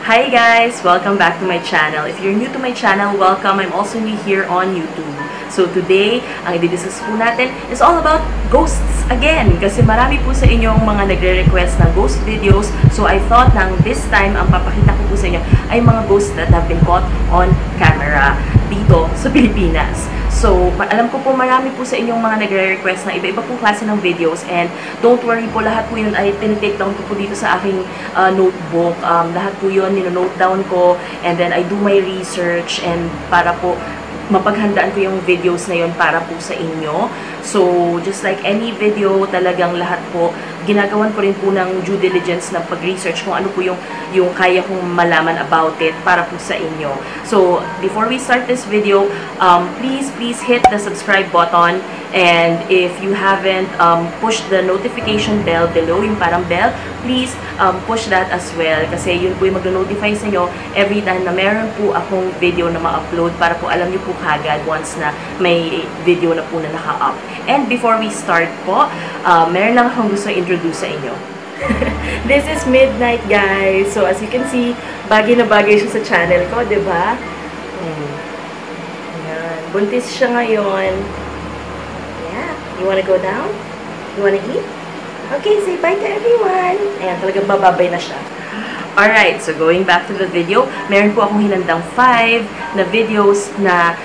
Hi guys! Welcome back to my channel. If you're new to my channel, welcome. I'm also new here on YouTube. So today, ang i-discuss po natin is all about ghosts again. Kasi marami po sa inyong mga nagre-request ng ghost videos. So I thought nang this time, ang papakita ko po sa inyo ay mga ghosts that have been caught on camera dito sa Pilipinas. So, alam ko po marami po sa inyong mga nagre-request na iba-iba pong klase ng videos, and don't worry po, lahat po yun ay tinitake down ko po dito sa aking notebook. Lahat po yun, nino-note down ko, and then I do my research, and para po mapaghandaan ko yung videos na yun para po sa inyo. So, just like any video, talagang lahat po, ginagawan ko rin po ng due diligence ng pag-research kung ano po yung kaya kong malaman about it para po sa inyo. So, before we start this video, please hit the subscribe button, and if you haven't pushed the notification bell below, yung parang bell, please push that as well, kasi yun po yung mag-notify sa inyo every time na meron po akong video na ma-upload, para po alam nyo po kagad once na may video na po na naka-up. And before we start po, meron lang akong gusto introduce sa inyo. This is Midnight, guys. So, as you can see, bagay na bagay siya sa channel ko, diba? Ayan. Buntis siya ngayon. Yeah. You wanna go down? You wanna eat? Okay, say bye to everyone. Ayan, talagang bababay na siya. Alright, so going back to the video, meron po akong hinandang 5 na videos na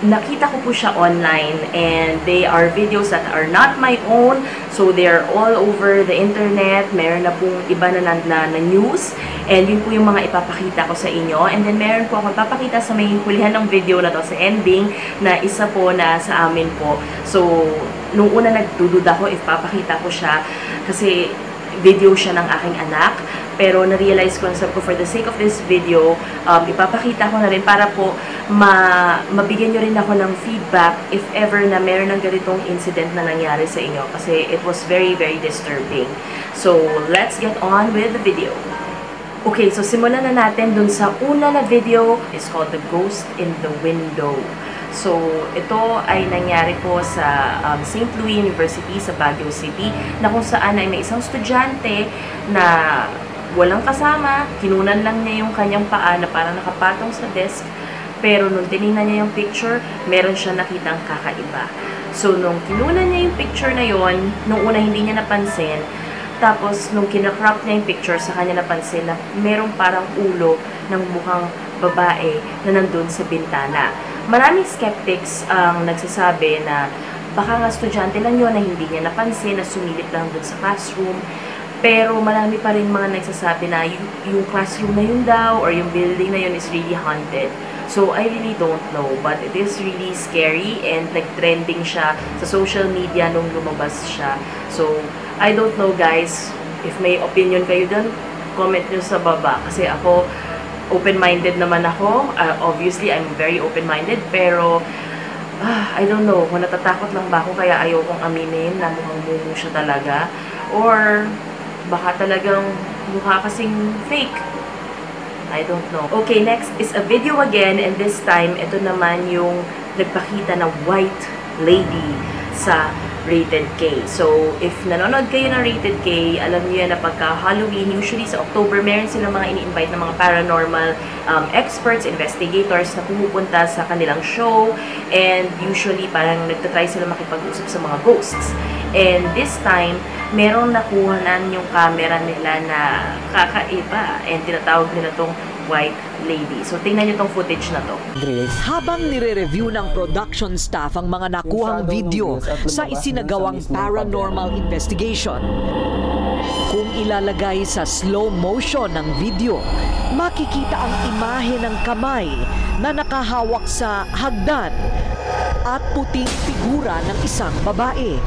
nakita ko po siya online, and they are videos that are not my own, so they are all over the internet. Meron na pong iba na news, and yun po yung mga ipapakita ko sa inyo. And then meron po ako ipapakita sa may hulihan ng video na to, sa ending, na isa po na sa amin po. So, nung una nagdududa ko if papakita ko siya, kasi video siya ng aking anak. Pero na-realize ko na for the sake of this video, ipapakita ko na rin para po mabigyan nyo rin ako ng feedback if ever na meron ng ganitong incident na nangyari sa inyo. Kasi it was very, very disturbing. So, let's get on with the video. Okay, so simulan na natin dun sa una na video. It's called The Ghost in the Window. So, ito ay nangyari po sa St. Louis University sa Baguio City, na kung saan ay may isang estudyante na walang kasama, kinunan lang niya yung kanyang paa na parang nakapatong sa desk, pero nung tinignan niya yung picture, meron siya nakitang kakaiba. So, nung kinunan niya yung picture na yon, nung una hindi niya napansin, tapos nung kinakrop niya yung picture, sa kanya napansin na merong parang ulo ng mukhang babae na nandun sa bintana. Maraming skeptics ang nagsasabi na baka nga estudyante lang yun na hindi niya napansin, na sumilip lang dun sa classroom. Pero marami pa rin mga nagsasabi na yung classroom na yun daw, or yung building na yun is really haunted. So, I really don't know, but it is really scary, and nag-trending siya sa social media nung lumabas siya. So, I don't know, guys, if may opinion kayo dun, comment nyo sa baba. Kasi ako, open-minded naman ako. Obviously, I'm very open-minded, pero I don't know kung natatakot lang ba ako kaya ayokong aminin na mukhang mumu siya talaga, or baka talagang mukha kasing fake. I don't know. Okay, next is a video again, and this time, ito naman yung nagpakita na white lady sa Rated K. So, if nanonood kayo ng Rated K, alam niyo yan na pagka Halloween, usually sa October, meron silang mga ini-invite na mga paranormal experts, investigators na pumupunta sa kanilang show, and usually parang nagtatry sila makipag-usap sa mga ghosts. And this time, merong nakuhanan yung camera nila na kakaiba, and tinatawag nila tong white lady. So, tingnan nyo tong footage na to. Habang nire-review ng production staff ang mga nakuhang video sa isinagawang paranormal investigation, kung ilalagay sa slow motion ng video, makikita ang imahe ng kamay na nakahawak sa hagdan at puting figura ng isang babae.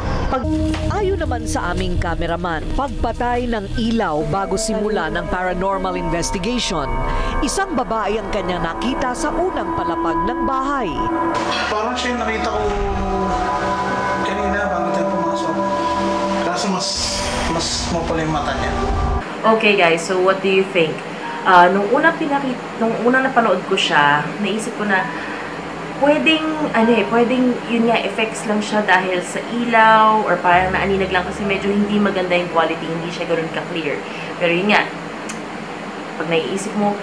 Ayon naman sa aming cameraman, pagpatay ng ilaw bago simula ng paranormal investigation, isang babae ang kanya nakita sa unang palapag ng bahay. Parang siya yung nakita ko kanina bago tayo pumasok. Kaso mas mapala yung mata niya. Okay guys, so what do you think? Nung unang napanood ko siya, naisip ko na pwedeng yun nga, effects lang siya dahil sa ilaw, or parang naaninag lang kasi medyo hindi maganda yung quality, hindi siya ganoon ka-clear. Pero yun nga, pag naiisip mo,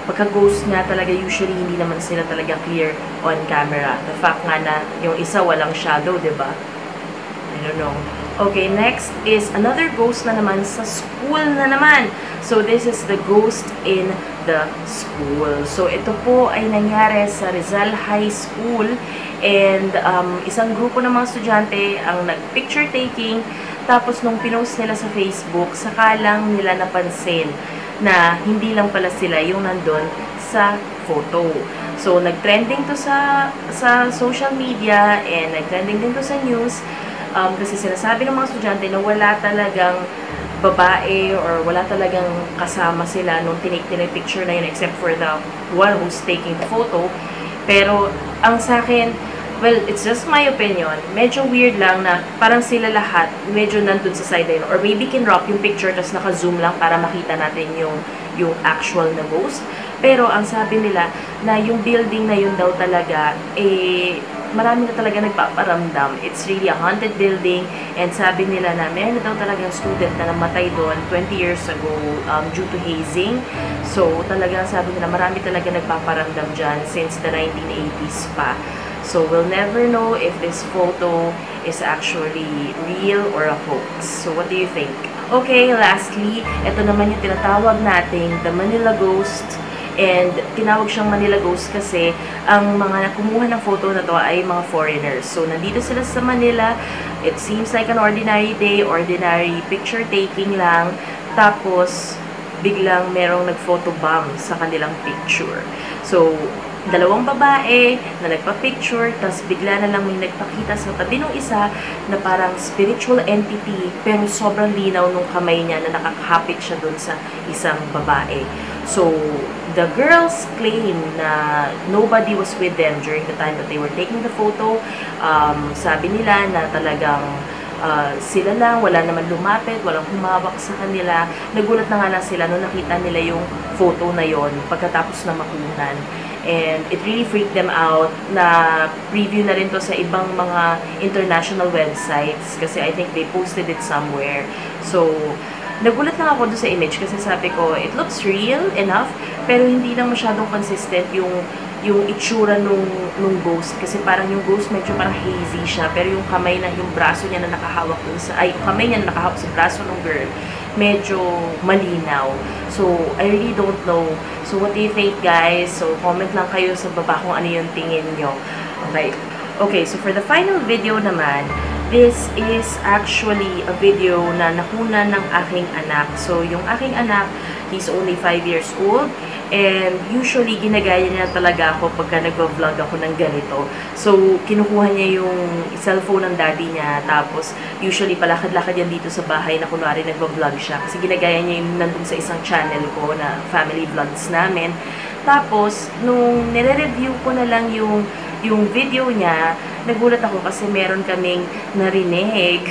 pagka-ghost nga talaga, usually hindi naman sila talaga clear on camera. The fact nga na yung isa walang shadow, diba? I don't know. Okay, next is another ghost na naman sa school na naman. So, this is the ghost in the school. So, ito po ay nangyari sa Rizal High School. And, isang grupo ng mga estudyante ang nag-picture taking. Tapos, nung pinost nila sa Facebook, saka lang nila napansin na hindi lang pala sila yung nandun sa photo. So, nag-trending to sa social media and nag-trending din to sa news. Kasi sinasabi ng mga estudyante na wala talagang babae or wala talagang kasama sila nung tinake nila yung picture na yun except for the one who's taking the photo. Pero, ang sa akin, well, it's just my opinion. Medyo weird lang na parang sila lahat medyo nandun sa sideline. Or maybe kinrop yung picture tapos naka-zoom lang para makita natin yung actual na ghost. Pero ang sabi nila na yung building na yun daw talaga, marami na talaga nagpaparamdam. It's really a haunted building. And sabi nila na meron na daw talagang student na namatay doon 20 years ago due to hazing. So talaga sabi nila marami talaga nagpaparamdam dyan since the 1980s pa. So we'll never know if this photo is actually real or a hoax. So what do you think? Okay, lastly, ito naman yung tinatawag nating the Manila Ghost. And tinawag siyang Manila Ghost kasi ang mga kumuha ng photo na to ay mga foreigners. So, nandito sila sa Manila. It seems like an ordinary day, ordinary picture taking lang. Tapos, biglang merong nag-photo bomb sa kanilang picture. So, dalawang babae na nagpa-picture, tapos bigla na lang may nagpakita sa tabi ng isa na parang spiritual entity, pero sobrang linaw nung kamay niya na nakakahapit siya dun sa isang babae. So, the girls claim na nobody was with them during the time that they were taking the photo. Sabi nila na talagang sila lang, wala naman lumapit, walang humawak sa kanila. Nagulat na nga lang sila nung nakita nila yung photo na yon pagkatapos na makunan. And it really freaked them out na preview na rin to sa ibang mga international websites kasi I think they posted it somewhere. So, nagulat lang ako doon sa image kasi sabi ko, it looks real enough, pero hindi lang masyadong consistent yung itsura nung ghost. Kasi parang yung ghost medyo parang hazy siya, pero yung kamay na, yung braso niya na nakahawak dun sa, yung kamay niya na nakahawak sa braso ng girl, medyo malinaw. So, I really don't know. So, what do you think, guys? So, comment lang kayo sa baba kung ano yung tingin nyo. Okay. Okay, so for the final video naman, this is actually a video na nakuna ng aking anak. So, yung aking anak, he's only 5 years old. And usually, ginagaya niya talaga ako pagka nag-vlog ako ng ganito. So, kinukuha niya yung cellphone ng daddy niya. Tapos, usually, palakad-lakad yan dito sa bahay na kunwari nag-vlog siya. Kasi ginagaya niya yung nandun sa isang channel ko na family vlogs namin. Tapos, nung nire-review ko na lang yung video niya, nagulat ako kasi meron kaming narinig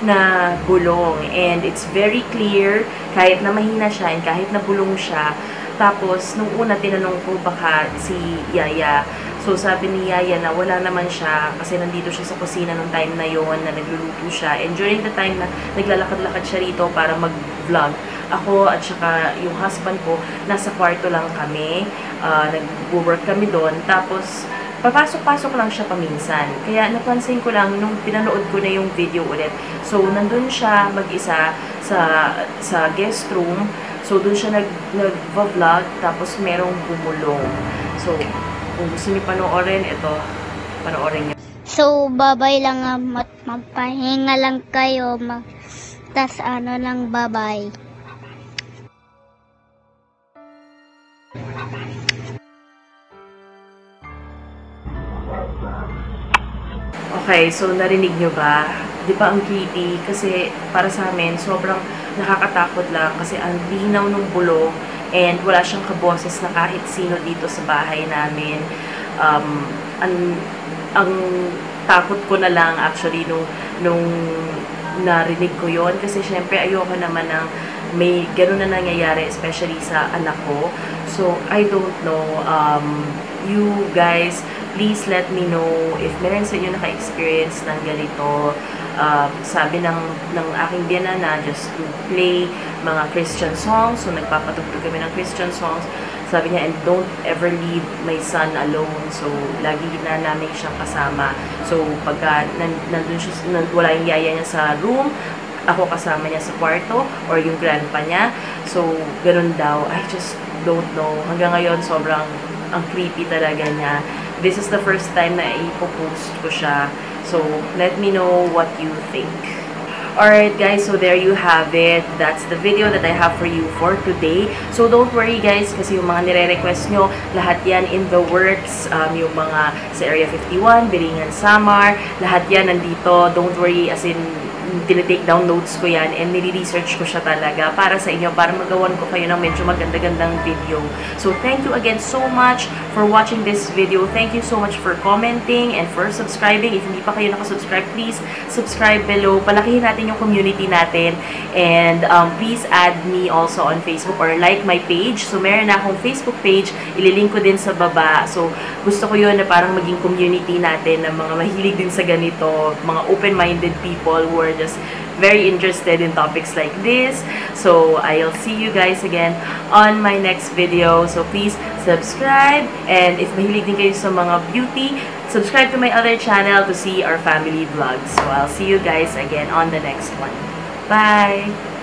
na bulong. And it's very clear, kahit na mahina siya and kahit na bulong siya. Tapos, nung una, tinanong ko baka si Yaya. So, sabi ni Yaya na wala naman siya kasi nandito siya sa kusina nung time na yon na nagluluto siya. And during the time na naglalakad-lakad siya rito para mag-vlog, ako at saka yung husband ko, nasa kwarto lang kami. Nag-work kami doon. Tapos, papasok-pasok lang siya paminsan. Kaya napansin ko lang nung pinanood ko na yung video ulit. So, nandun siya mag-isa sa guest room. So, doon siya nag-vlog, tapos merong bumulong. So, kung gusto niyo panoorin, ito, panoorin niyo. So, babay lang, magpahinga lang kayo, tas ano lang, babay. Okay, so narinig nyo ba? Di ba ang creepy? Kasi para sa amin, sobrang nakakatakot lang kasi ang linaw ng bulong and wala siyang kaboses na kahit sino dito sa bahay namin. Ang takot ko na lang actually nung narinig ko yon kasi syempre ayoko naman ng may gano'n na nangyayari especially sa anak ko. So, I don't know. You guys, please let me know if meron sa inyo naka-experience ng ganito. sabi ng aking biyanana just to play mga Christian songs. So, nagpapatugtog kami ng Christian songs. Sabi niya, and don't ever leave my son alone. So, lagi na namin siyang kasama. So, pagka nandun siya, wala yung yaya niya sa room, ako kasama niya sa kwarto, or yung grandpa niya. So, ganun daw. I just don't know. Hanggang ngayon, sobrang ang creepy talaga niya. This is the first time na ipopost ko siya. So, let me know what you think. Alright guys, so there you have it. That's the video that I have for you for today. So don't worry guys, kasi yung mga nire-request nyo, lahat yan in the works. Yung mga sa Area 51, Biringan, Samar, lahat yan nandito. Don't worry, as in, tinitake down notes ko yan and nire-research ko siya talaga para sa inyo, para magawan ko kayo ng medyo maganda-gandang video. So thank you again so much for watching this video. Thank you so much for commenting and for subscribing. If hindi pa kayo nakasubscribe, please subscribe below. Palakihin natin yung community natin. And please add me also on Facebook or like my page. So meron na akong Facebook page. Ililink ko din sa baba. So gusto ko yun na parang maging community natin na mga mahilig din sa ganito, mga open-minded people who are just very interested in topics like this. So I'll see you guys again on my next video. So please subscribe, and if mahilig din kayo sa mga beauty, subscribe to my other channel to see our family vlogs. So I'll see you guys again on the next one. Bye!